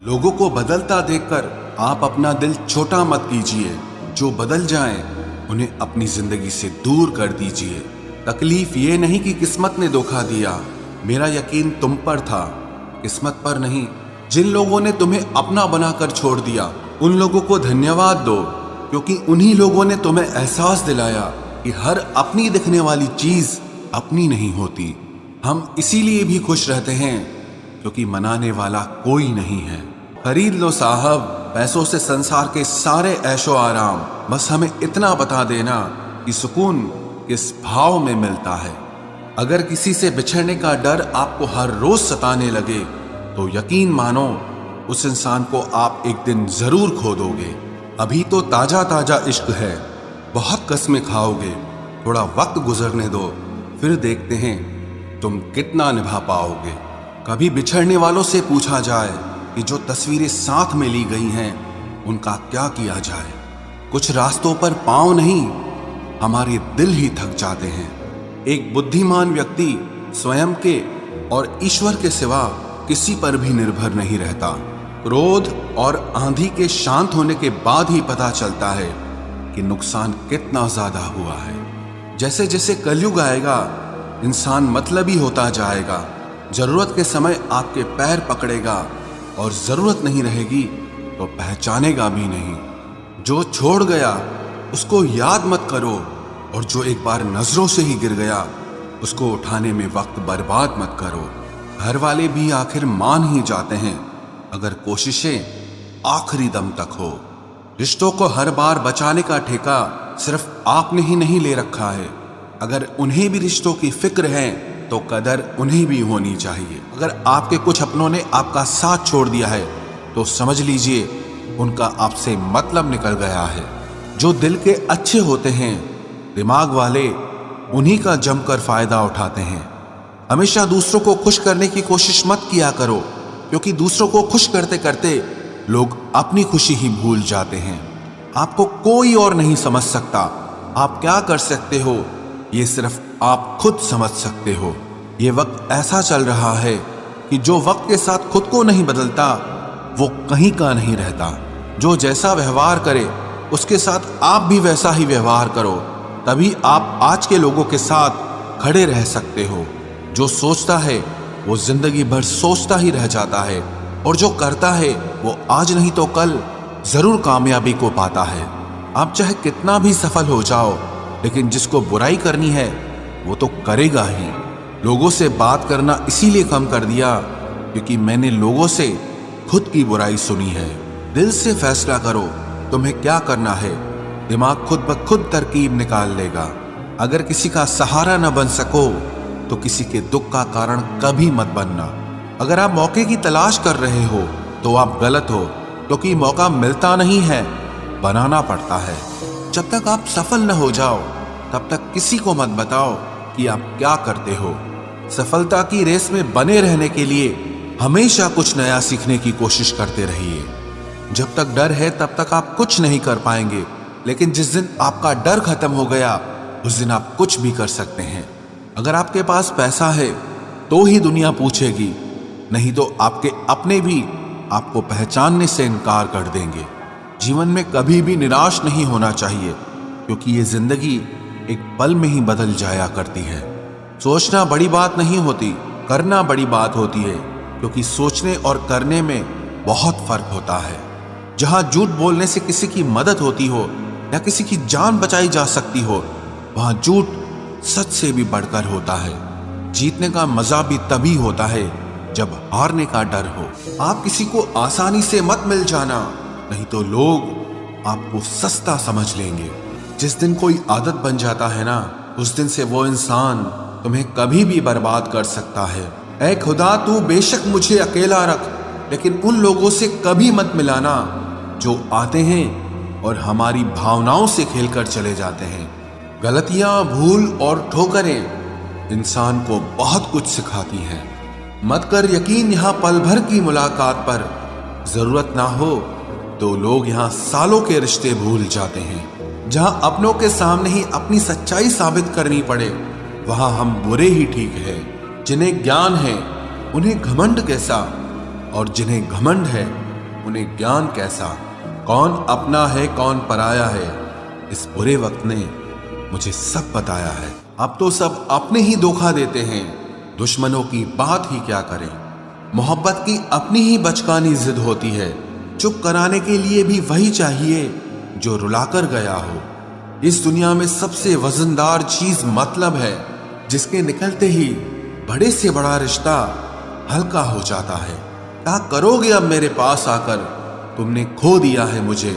लोगों को बदलता देखकर आप अपना दिल छोटा मत कीजिए। जो बदल जाएं, उन्हें अपनी जिंदगी से दूर कर दीजिए। तकलीफ ये नहीं कि किस्मत ने धोखा दिया, मेरा यकीन तुम पर था, किस्मत पर नहीं। जिन लोगों ने तुम्हें अपना बनाकर छोड़ दिया, उन लोगों को धन्यवाद दो, क्योंकि उन्हीं लोगों ने तुम्हें एहसास दिलाया कि हर अपनी दिखने वाली चीज अपनी नहीं होती। हम इसीलिए भी खुश रहते हैं क्योंकि मनाने वाला कोई नहीं है। खरीद लो साहब पैसों से संसार के सारे ऐशो आराम, बस हमें इतना बता देना कि सुकून किस भाव में मिलता है। अगर किसी से बिछड़ने का डर आपको हर रोज सताने लगे तो यकीन मानो उस इंसान को आप एक दिन जरूर खो दोगे। अभी तो ताजा ताजा इश्क है, बहुत कस्में खाओगे, थोड़ा वक्त गुजरने दो, फिर देखते हैं तुम कितना निभा पाओगे। कभी बिछड़ने वालों से पूछा जाए कि जो तस्वीरें साथ में ली गई हैं उनका क्या किया जाए। कुछ रास्तों पर पांव नहीं, हमारे दिल ही थक जाते हैं। एक बुद्धिमान व्यक्ति स्वयं के और ईश्वर के सिवा किसी पर भी निर्भर नहीं रहता। क्रोध और आंधी के शांत होने के बाद ही पता चलता है कि नुकसान कितना ज्यादा हुआ है। जैसे जैसे कलयुग आएगा इंसान मतलबी होता जाएगा। जरूरत के समय आपके पैर पकड़ेगा और जरूरत नहीं रहेगी तो पहचानेगा भी नहीं। जो छोड़ गया उसको याद मत करो, और जो एक बार नजरों से ही गिर गया उसको उठाने में वक्त बर्बाद मत करो। घर वाले भी आखिर मान ही जाते हैं अगर कोशिशें आखिरी दम तक हो। रिश्तों को हर बार बचाने का ठेका सिर्फ आपने ही नहीं ले रखा है। अगर उन्हें भी रिश्तों की फिक्र है तो कदर उन्हें भी होनी चाहिए। अगर आपके कुछ अपनों ने आपका साथ छोड़ दिया है तो समझ लीजिए उनका आपसे मतलब निकल गया है। जो दिल के अच्छे होते हैं, दिमाग वाले उन्हीं का जमकर फायदा उठाते हैं। हमेशा दूसरों को खुश करने की कोशिश मत किया करो, क्योंकि दूसरों को खुश करते करते लोग अपनी खुशी ही भूल जाते हैं। आपको कोई और नहीं समझ सकता। आप क्या कर सकते हो ये सिर्फ आप खुद समझ सकते हो। ये वक्त ऐसा चल रहा है कि जो वक्त के साथ खुद को नहीं बदलता वो कहीं का नहीं रहता। जो जैसा व्यवहार करे उसके साथ आप भी वैसा ही व्यवहार करो, तभी आप आज के लोगों के साथ खड़े रह सकते हो। जो सोचता है वो जिंदगी भर सोचता ही रह जाता है, और जो करता है वो आज नहीं तो कल जरूर कामयाबी को पाता है। आप चाहे कितना भी सफल हो जाओ, लेकिन जिसको बुराई करनी है वो तो करेगा ही। लोगों से बात करना इसीलिए कम कर दिया क्योंकि मैंने लोगों से खुद की बुराई सुनी है। दिल से फैसला करो तुम्हें क्या करना है, दिमाग खुद ब खुद तरकीब निकाल लेगा। अगर किसी का सहारा न बन सको तो किसी के दुख का कारण कभी मत बनना। अगर आप मौके की तलाश कर रहे हो तो आप गलत हो, क्योंकि मौका मिलता नहीं है, बनाना पड़ता है। जब तक आप सफल न हो जाओ तब तक किसी को मत बताओ कि आप क्या करते हो। सफलता की रेस में बने रहने के लिए हमेशा कुछ नया सीखने की कोशिश करते रहिए। जब तक डर है तब तक आप कुछ नहीं कर पाएंगे, लेकिन जिस दिन आपका डर खत्म हो गया उस दिन आप कुछ भी कर सकते हैं। अगर आपके पास पैसा है तो ही दुनिया पूछेगी, नहीं तो आपके अपने भी आपको पहचानने से इनकार कर देंगे। जीवन में कभी भी निराश नहीं होना चाहिए, क्योंकि ये जिंदगी एक पल में ही बदल जाया करती है। सोचना बड़ी बात नहीं होती, करना बड़ी बात होती है, क्योंकि सोचने और करने में बहुत फर्क होता है। जहां झूठ बोलने से किसी की मदद होती हो या किसी की जान बचाई जा सकती हो, वहां झूठ सच से भी बढ़कर होता है। जीतने का मजा भी तभी होता है जब हारने का डर हो। आप किसी को आसानी से मत मिल जाना, नहीं तो लोग आपको सस्ता समझ लेंगे। जिस दिन कोई आदत बन जाता है ना, उस दिन से वो इंसान तुम्हें कभी भी बर्बाद कर सकता है। ऐ खुदा तू बेशक मुझे अकेला रख, लेकिन उन लोगों से कभी मत मिलाना जो आते हैं और हमारी भावनाओं से खेलकर चले जाते हैं। गलतियां, भूल और ठोकरें इंसान को बहुत कुछ सिखाती हैं। मत कर यकीन यहाँ पल भर की मुलाकात पर, जरूरत ना हो तो लोग यहाँ सालों के रिश्ते भूल जाते हैं। जहां अपनों के सामने ही अपनी सच्चाई साबित करनी पड़े वहां हम बुरे ही ठीक है। जिन्हें ज्ञान है उन्हें घमंड कैसा, और जिन्हें घमंड है उन्हें ज्ञान कैसा, कौन अपना है कौन पराया है, इस बुरे वक्त ने मुझे सब बताया है। अब तो सब अपने ही धोखा देते हैं, दुश्मनों की बात ही क्या करें। मोहब्बत की अपनी ही बचकानी जिद होती है, चुप कराने के लिए भी वही चाहिए जो रुलाकर गया हो। इस दुनिया में सबसे वजनदार चीज मतलब है, जिसके निकलते ही बड़े से बड़ा रिश्ता हल्का हो जाता है। क्या करोगे अब मेरे पास आकर, तुमने खो दिया है मुझे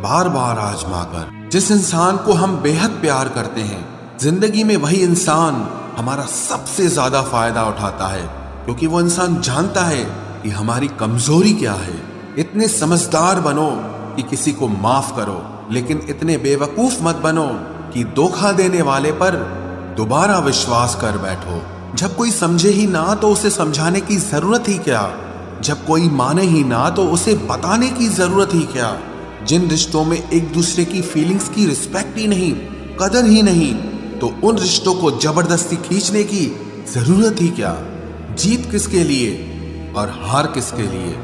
बार बार आजमा कर। जिस इंसान को हम बेहद प्यार करते हैं, जिंदगी में वही इंसान हमारा सबसे ज्यादा फायदा उठाता है, क्योंकि वो इंसान जानता है कि हमारी कमजोरी क्या है। इतने समझदार बनो कि किसी को माफ करो, लेकिन इतने बेवकूफ मत बनो कि धोखा देने वाले पर दोबारा विश्वास कर बैठो। जब कोई समझे ही ना तो उसे समझाने की जरूरत ही क्या, जब कोई माने ही ना तो उसे बताने की जरूरत ही क्या। जिन रिश्तों में एक दूसरे की फीलिंग्स की रिस्पेक्ट ही नहीं, कदर ही नहीं, तो उन रिश्तों को जबरदस्ती खींचने की जरूरत ही क्या। जीत किसके लिए और हार किसके लिए,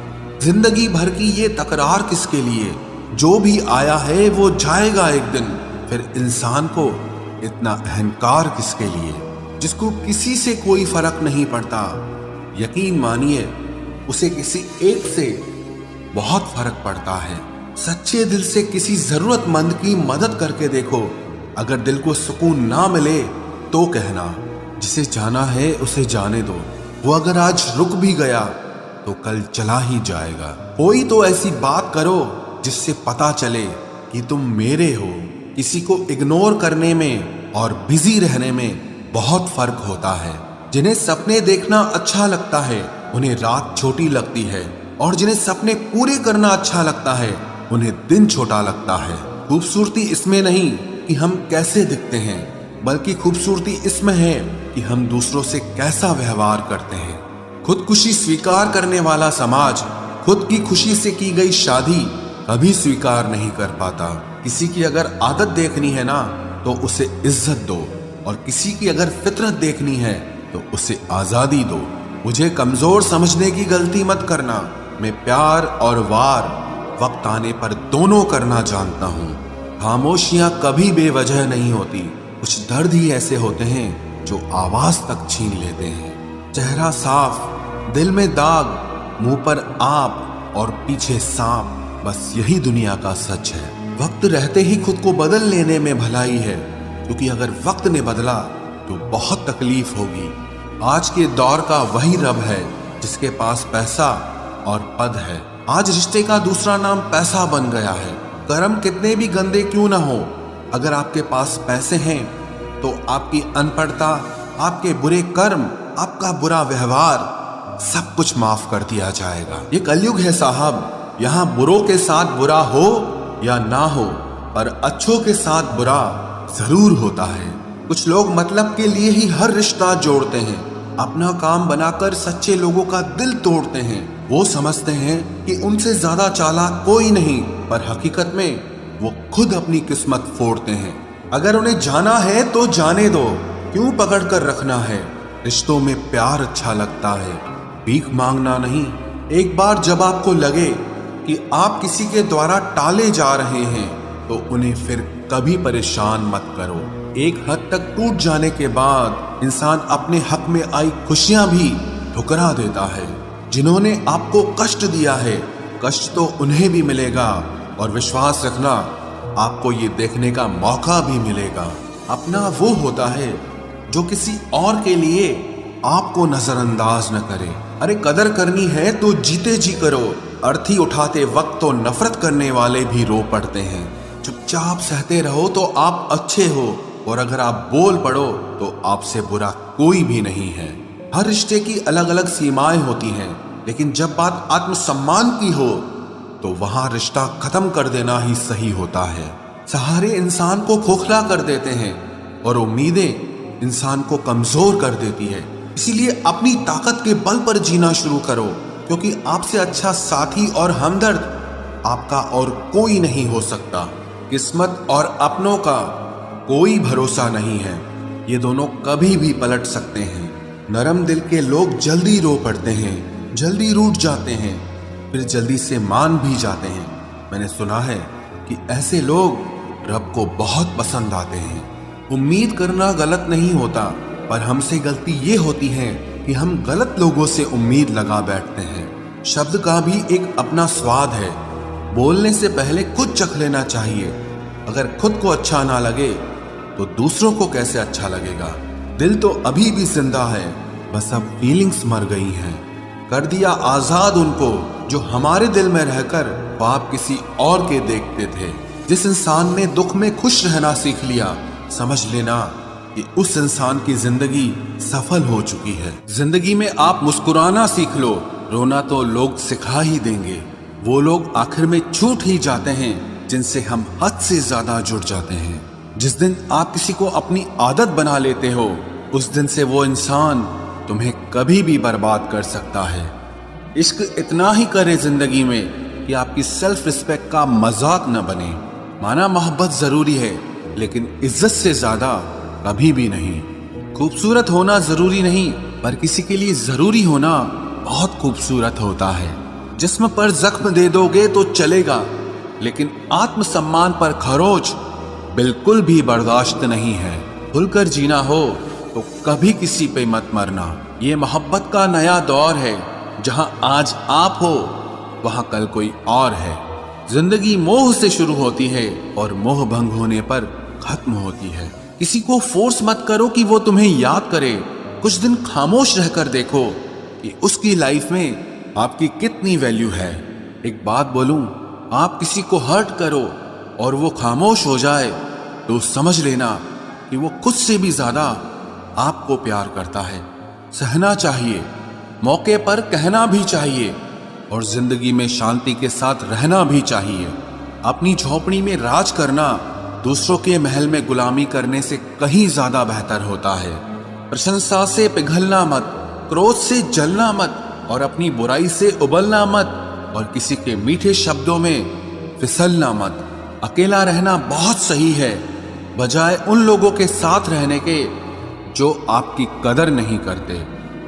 जिंदगी भर की ये तकरार किसके लिए। जो भी आया है वो जाएगा एक दिन, फिर इंसान को इतना अहंकार किसके लिए, जिसको किसी से कोई फर्क नहीं पड़ता। यकीन मानिए उसे किसी एक से बहुत फर्क पड़ता है। सच्चे दिल से किसी जरूरतमंद की मदद करके देखो, अगर दिल को सुकून ना मिले तो कहना, जिसे जाना है उसे जाने दो। वो अगर आज रुक भी गया तो कल चला ही जाएगा। कोई तो ऐसी बात करो जिससे पता चले कि तुम मेरे हो। किसी को इग्नोर करने में और बिजी रहने में बहुत फर्क होता है। जिन्हें सपने देखना अच्छा लगता है उन्हें रात छोटी लगती है, और जिन्हें सपने पूरे करना अच्छा लगता है उन्हें दिन छोटा लगता है। खूबसूरती इसमें नहीं कि हम कैसे दिखते हैं, बल्कि खूबसूरती इसमें है कि हम दूसरों से कैसा व्यवहार करते हैं। खुदकुशी स्वीकार करने वाला समाज खुद की खुशी से की गई शादी कभी स्वीकार नहीं कर पाता। किसी की अगर आदत देखनी है ना तो उसे इज्जत दो, और किसी की अगर फितरत देखनी है तो उसे आजादी दो। मुझे कमजोर समझने की गलती मत करना। मैं प्यार और वार वक्त आने पर दोनों करना जानता हूँ। खामोशियां कभी बेवजह नहीं होती, कुछ दर्द ही ऐसे होते हैं जो आवाज तक छीन लेते हैं। चेहरा साफ, दिल में दाग, मुंह पर आप और पीछे सांप, बस यही दुनिया का सच है। वक्त रहते ही खुद को बदल लेने में भलाई है, क्योंकि अगर वक्त ने बदला तो बहुत तकलीफ होगी। आज के दौर का वही रब है जिसके पास पैसा और पद है। आज रिश्ते का दूसरा नाम पैसा बन गया है। कर्म कितने भी गंदे क्यों ना हो, अगर आपके पास पैसे हैं तो आपकी अनपढ़ता, आपके बुरे कर्म, आपका बुरा व्यवहार सब कुछ माफ कर दिया जाएगा। ये कलयुग है साहब, यहाँ बुरों के साथ बुरा हो या ना हो, पर अच्छों के साथ बुरा जरूर होता है। कुछ लोग मतलब के लिए ही हर रिश्ता जोड़ते हैं, अपना काम बनाकर सच्चे लोगों का दिल तोड़ते हैं। वो समझते हैं कि उनसे ज्यादा चालाक कोई नहीं, पर हकीकत में वो खुद अपनी किस्मत फोड़ते हैं। अगर उन्हें जाना है तो जाने दो, क्यों पकड़ कर रखना है। रिश्तों में प्यार अच्छा लगता है, भीख मांगना नहीं। एक बार जब आपको लगे कि आप किसी के द्वारा टाले जा रहे हैं तो उन्हें फिर कभी परेशान मत करो। एक हद तक टूट जाने के बाद इंसान अपने हक में आई खुशियां भी ठुकरा देता है। जिन्होंने आपको कष्ट दिया है, कष्ट तो उन्हें भी मिलेगा, और विश्वास रखना आपको ये देखने का मौका भी मिलेगा। अपना वो होता है जो किसी और के लिए आपको नजरअंदाज न करे। अरे कदर करनी है तो जीते जी करो। अर्थी उठाते वक्त तो नफरत करने वाले भी रो पड़ते हैं। चुपचाप सहते रहो तो आप अच्छे हो, और अगर आप बोल पड़ो तो आपसे बुरा कोई भी नहीं है। हर रिश्ते की अलग अलग सीमाएं होती हैं, लेकिन जब बात आत्मसम्मान की हो तो वहां रिश्ता खत्म कर देना ही सही होता है। सहारे इंसान को खोखला कर देते हैं और उम्मीदें इंसान को कमजोर कर देती है। इसीलिए अपनी ताकत के बल पर जीना शुरू करो, क्योंकि आपसे अच्छा साथी और हमदर्द आपका और कोई नहीं हो सकता। किस्मत और अपनों का कोई भरोसा नहीं है, ये दोनों कभी भी पलट सकते हैं। नरम दिल के लोग जल्दी रो पड़ते हैं, जल्दी रूठ जाते हैं। फिर जल्दी से मान भी जाते हैं। मैंने सुना है कि ऐसे लोग रब को बहुत पसंद आते हैं। उम्मीद करना गलत नहीं होता, पर हमसे गलती ये होती है कि हम गलत लोगों से उम्मीद लगा बैठते हैं। शब्द का भी एक अपना स्वाद है। बोलने से पहले खुद चख लेना चाहिए। अगर खुद को अच्छा ना लगे तो दूसरों को कैसे अच्छा लगेगा। दिल तो अभी भी जिंदा है, बस अब फीलिंग्स मर गई हैं। कर दिया आजाद उनको जो हमारे दिल में रहकर ख्वाब किसी और के देखते थे। जिस इंसान ने दुख में खुश रहना सीख लिया, समझ लेना कि उस इंसान की जिंदगी सफल हो चुकी है। जिंदगी में आप मुस्कुराना सीख लो, रोना तो लोग सिखा ही देंगे। वो लोग आखिर में छूट ही जाते हैं जिनसे हम हद से ज्यादा जुड़ जाते हैं। जिस दिन आप किसी को अपनी आदत बना लेते हो, उस दिन से वो इंसान तुम्हें कभी भी बर्बाद कर सकता है। इश्क इतना ही करे जिंदगी में कि आपकी सेल्फ रिस्पेक्ट का मजाक न बने। माना मोहब्बत जरूरी है, लेकिन इज्जत से ज्यादा कभी भी नहीं। खूबसूरत होना जरूरी नहीं, पर किसी के लिए जरूरी होना बहुत खूबसूरत होता है। जिस्म पर जख्म दे दोगे तो चलेगा, लेकिन आत्मसम्मान पर खरोच बिल्कुल भी बर्दाश्त नहीं है। खुलकर जीना हो तो कभी किसी पे मत मरना। ये मोहब्बत का नया दौर है, जहां आज आप हो वहां कल कोई और है। जिंदगी मोह से शुरू होती है और मोह भंग होने पर खत्म होती है। किसी को फोर्स मत करो कि वो तुम्हें याद करे। कुछ दिन खामोश रहकर देखो कि उसकी लाइफ में आपकी कितनी वैल्यू है। एक बात बोलूं, आप किसी को हर्ट करो और वो खामोश हो जाए तो समझ लेना कि वो खुद से भी ज्यादा आपको प्यार करता है। सहना चाहिए, मौके पर कहना भी चाहिए, और जिंदगी में शांति के साथ रहना भी चाहिए। अपनी झोपड़ी में राज करना दूसरों के महल में गुलामी करने से कहीं ज्यादा बेहतर होता है। प्रशंसा से पिघलना मत, क्रोध से जलना मत, और अपनी बुराई से उबलना मत, और किसी के मीठे शब्दों में फिसलना मत। अकेला रहना बहुत सही है, बजाय उन लोगों के साथ रहने के जो आपकी कदर नहीं करते।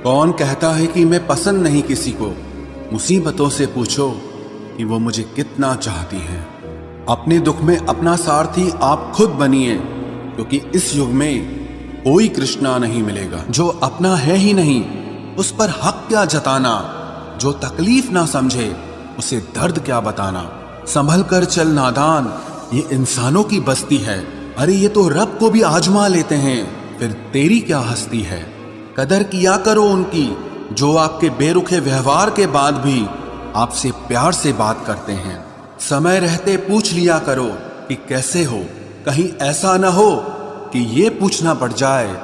कौन कहता है कि मैं पसंद नहीं किसी को? मुसीबतों से पूछो कि वो मुझे कितना चाहती हैं। अपने दुख में अपना सारथी आप खुद बनिए, क्योंकि इस युग में कोई कृष्णा नहीं मिलेगा। जो अपना है ही नहीं, उस पर हक क्या जताना। जो तकलीफ ना समझे, उसे दर्द क्या बताना। संभल कर चल नादान, ये इंसानों की बस्ती है। अरे ये तो रब को भी आजमा लेते हैं, फिर तेरी क्या हस्ती है। कदर किया करो उनकी जो आपके बेरुखे व्यवहार के बाद भी आपसे प्यार से बात करते हैं। समय रहते पूछ लिया करो कि कैसे हो। कहीं ऐसा ना हो कि ये पूछना पड़ जाए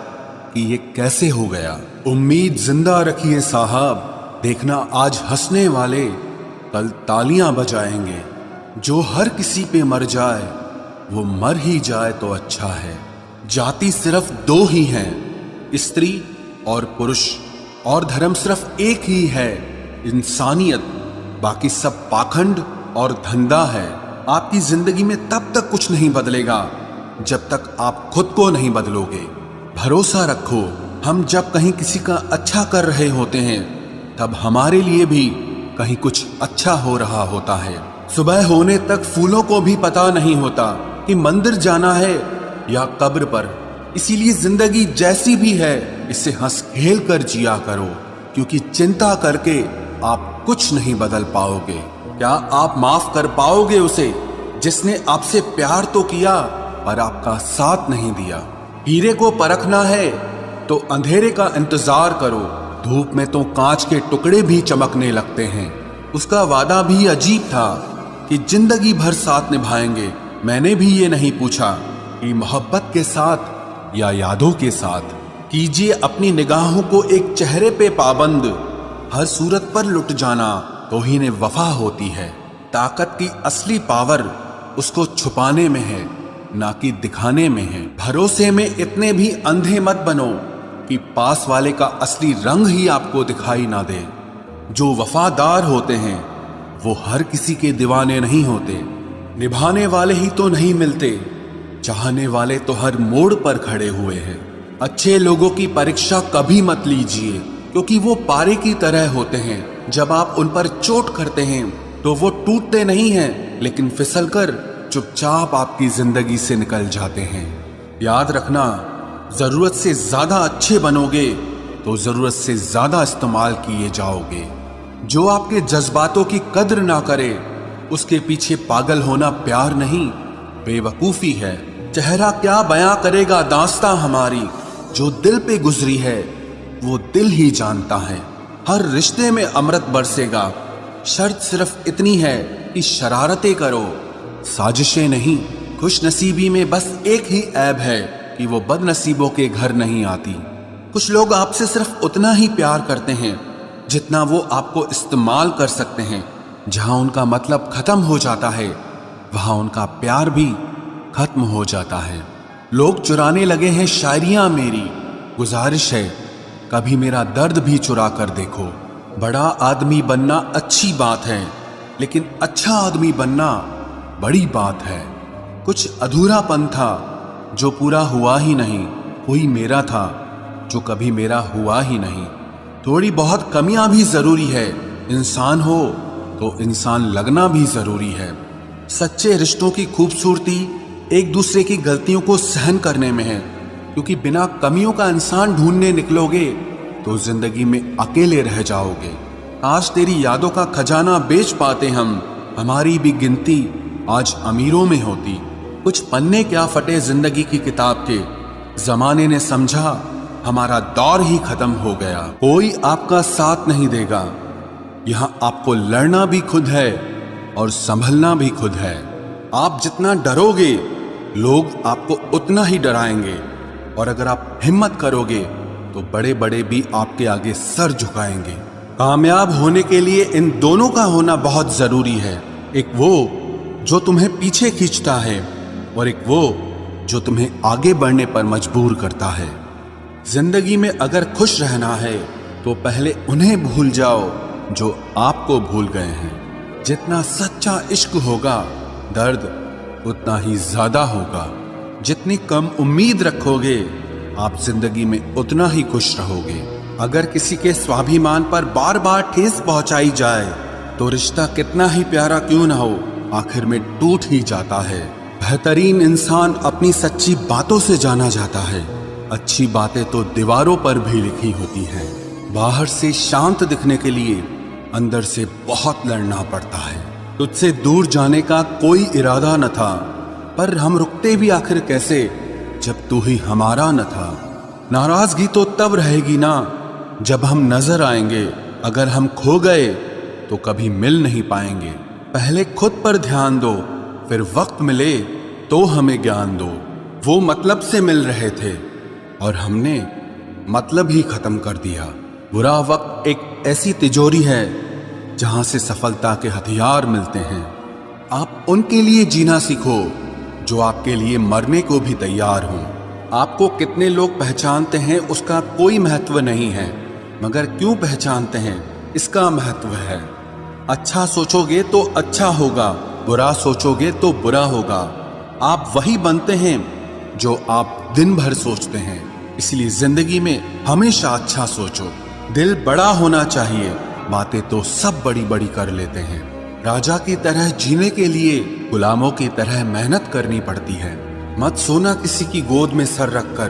कि ये कैसे हो गया। उम्मीद जिंदा रखिए साहब, देखना आज हंसने वाले कल तालियां बजाएंगे। जो हर किसी पे मर जाए वो मर ही जाए तो अच्छा है। जाति सिर्फ दो ही हैं, स्त्री और पुरुष, और धर्म सिर्फ एक ही है, इंसानियत। बाकी सब पाखंड और धंधा है। आपकी जिंदगी में तब तक कुछ नहीं बदलेगा जब तक आप खुद को नहीं बदलोगे। भरोसा रखो, हम जब कहीं किसी का अच्छा कर रहे होते हैं तब हमारे लिए भी कहीं कुछ अच्छा हो रहा होता है। सुबह होने तक फूलों को भी पता नहीं होता कि मंदिर जाना है या कब्र पर। इसीलिए जिंदगी जैसी भी है इसे हंस खेल कर जिया करो, क्योंकि चिंता करके आप कुछ नहीं बदल पाओगे। क्या आप माफ कर पाओगे उसे जिसने आपसे प्यार तो किया पर आपका साथ नहीं दिया। हीरे को परखना है तो अंधेरे का इंतजार करो। धूप में तो कांच के टुकड़े भी चमकने लगते हैं। उसका वादा भी अजीब था कि जिंदगी भर साथ निभाएंगे। मैंने भी ये नहीं पूछा कि मोहब्बत के साथ या यादों के साथ। कीजिए अपनी निगाहों को एक चेहरे पे पाबंद, हर सूरत पर लुट जाना तौहीन वफा होती है। ताकत की असली पावर उसको छुपाने में है, ना कि दिखाने में है। भरोसे में इतने भी अंधे मत बनो कि पास वाले का असली रंग ही आपको दिखाई ना दे। जो वफादार होते हैं वो हर किसी के दीवाने नहीं होते। निभाने वाले ही तो नहीं मिलते, चाहने वाले तो हर मोड़ पर खड़े हुए हैं। अच्छे लोगों की परीक्षा कभी मत लीजिए, क्योंकि वो पारे की तरह होते हैं। जब आप उन पर चोट करते हैं तो वो टूटते नहीं हैं, लेकिन फिसलकर चुपचाप आपकी जिंदगी से निकल जाते हैं। याद रखना, जरूरत से ज्यादा अच्छे बनोगे तो जरूरत से ज्यादा इस्तेमाल किए जाओगे। जो आपके जज्बातों की कद्र ना करे, उसके पीछे पागल होना प्यार नहीं, बेवकूफी है। चेहरा क्या बयां करेगा दास्तां हमारी, जो दिल पे गुजरी है वो दिल ही जानता है। हर रिश्ते में अमृत बरसेगा, शर्त सिर्फ इतनी है कि शरारतें करो, साजिशें नहीं। खुश नसीबी में बस एक ही ऐब है कि वो बदनसीबों के घर नहीं आती। कुछ लोग आपसे सिर्फ उतना ही प्यार करते हैं जितना वो आपको इस्तेमाल कर सकते हैं। जहां उनका मतलब खत्म हो जाता है, वहां उनका प्यार भी खत्म हो जाता है। लोग चुराने लगे हैं शायरियां मेरी, गुजारिश है कभी मेरा दर्द भी चुरा कर देखो। बड़ा आदमी बनना अच्छी बात है, लेकिन अच्छा आदमी बनना बड़ी बात है। कुछ अधूरापन था जो पूरा हुआ ही नहीं, कोई मेरा था जो कभी मेरा हुआ ही नहीं। थोड़ी बहुत कमियां भी जरूरी है, इंसान हो तो इंसान लगना भी जरूरी है। सच्चे रिश्तों की खूबसूरती एक दूसरे की गलतियों को सहन करने में है, क्योंकि बिना कमियों का इंसान ढूंढने निकलोगे तो जिंदगी में अकेले रह जाओगे। आज तेरी यादों का खजाना बेच पाते हम, हमारी भी गिनती आज अमीरों में होती। कुछ पन्ने क्या फटे जिंदगी की किताब के, जमाने ने समझा हमारा दौर ही खत्म हो गया। कोई आपका साथ नहीं देगा, यहां आपको लड़ना भी खुद है और संभलना भी खुद है। आप जितना डरोगे लोग आपको उतना ही डराएंगे, और अगर आप हिम्मत करोगे तो बड़े बड़े भी आपके आगे सर झुकाएंगे। कामयाब होने के लिए इन दोनों का होना बहुत जरूरी है। एक वो जो तुम्हें पीछे खींचता है, और एक वो जो तुम्हें आगे बढ़ने पर मजबूर करता है। जिंदगी में अगर खुश रहना है तो पहले उन्हें भूल जाओ जो आपको भूल गए हैं। जितना सच्चा इश्क होगा, दर्द उतना ही ज्यादा होगा। जितनी कम उम्मीद रखोगे, आप जिंदगी में उतना ही खुश रहोगे। अगर किसी के स्वाभिमान पर बार बार ठेस पहुंचाई जाए तो रिश्ता कितना ही प्यारा क्यों ना हो, आखिर में टूट ही जाता है। बेहतरीन इंसान अपनी सच्ची बातों से जाना जाता है। अच्छी बातें तो दीवारों पर भी लिखी होती हैं। बाहर से शांत दिखने के लिए अंदर से बहुत लड़ना पड़ता है। तुझसे दूर जाने का कोई इरादा न था, पर हम रुकते भी आखिर कैसे जब तू ही हमारा न था। नाराजगी तो तब रहेगी ना जब हम नजर आएंगे, अगर हम खो गए तो कभी मिल नहीं पाएंगे। पहले खुद पर ध्यान दो, फिर वक्त मिले तो हमें ज्ञान दो। वो मतलब से मिल रहे थे और हमने मतलब ही खत्म कर दिया। बुरा वक्त एक ऐसी तिजोरी है जहां से सफलता के हथियार मिलते हैं। आप उनके लिए जीना सीखो जो आपके लिए मरने को भी तैयार हों। आपको कितने लोग पहचानते हैं उसका कोई महत्व नहीं है, मगर क्यों पहचानते हैं इसका महत्व है। अच्छा सोचोगे तो अच्छा होगा, बुरा सोचोगे तो बुरा होगा। आप वही बनते हैं जो आप दिन भर सोचते हैं। इसलिए जिंदगी में हमेशा अच्छा सोचो। दिल बड़ा होना चाहिए, बातें तो सब बड़ी बड़ी कर लेते हैं। राजा की तरह जीने के लिए गुलामों की तरह मेहनत करनी पड़ती है। मत सोना किसी की गोद में सर रखकर,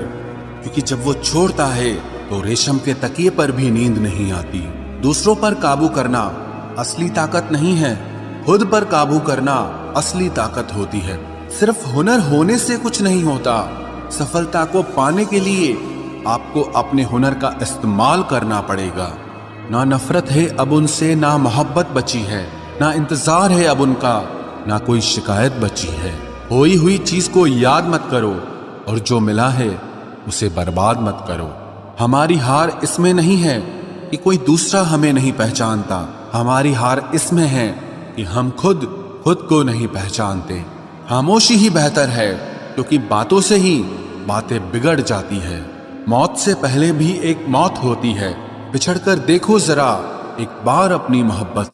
क्योंकि जब वो छोड़ता है तो रेशम के तकिए पर भी नींद नहीं आती। दूसरों पर काबू करना असली ताकत नहीं है, खुद पर काबू करना असली ताकत होती है। सिर्फ हुनर होने से कुछ नहीं होता, सफलता को पाने के लिए आपको अपने हुनर का इस्तेमाल करना पड़ेगा। ना नफरत है अब उनसे, ना मोहब्बत बची है, ना इंतजार है अब उनका, ना कोई शिकायत बची है। खोई हुई चीज को याद मत करो, और जो मिला है उसे बर्बाद मत करो। हमारी हार इसमें नहीं है कि कोई दूसरा हमें नहीं पहचानता, हमारी हार इसमें है कि हम खुद को नहीं पहचानते। खामोशी ही बेहतर है, क्योंकि बातों से ही बातें बिगड़ जाती है। मौत से पहले भी एक मौत होती है, बिछड़कर देखो जरा एक बार अपनी मोहब्बत।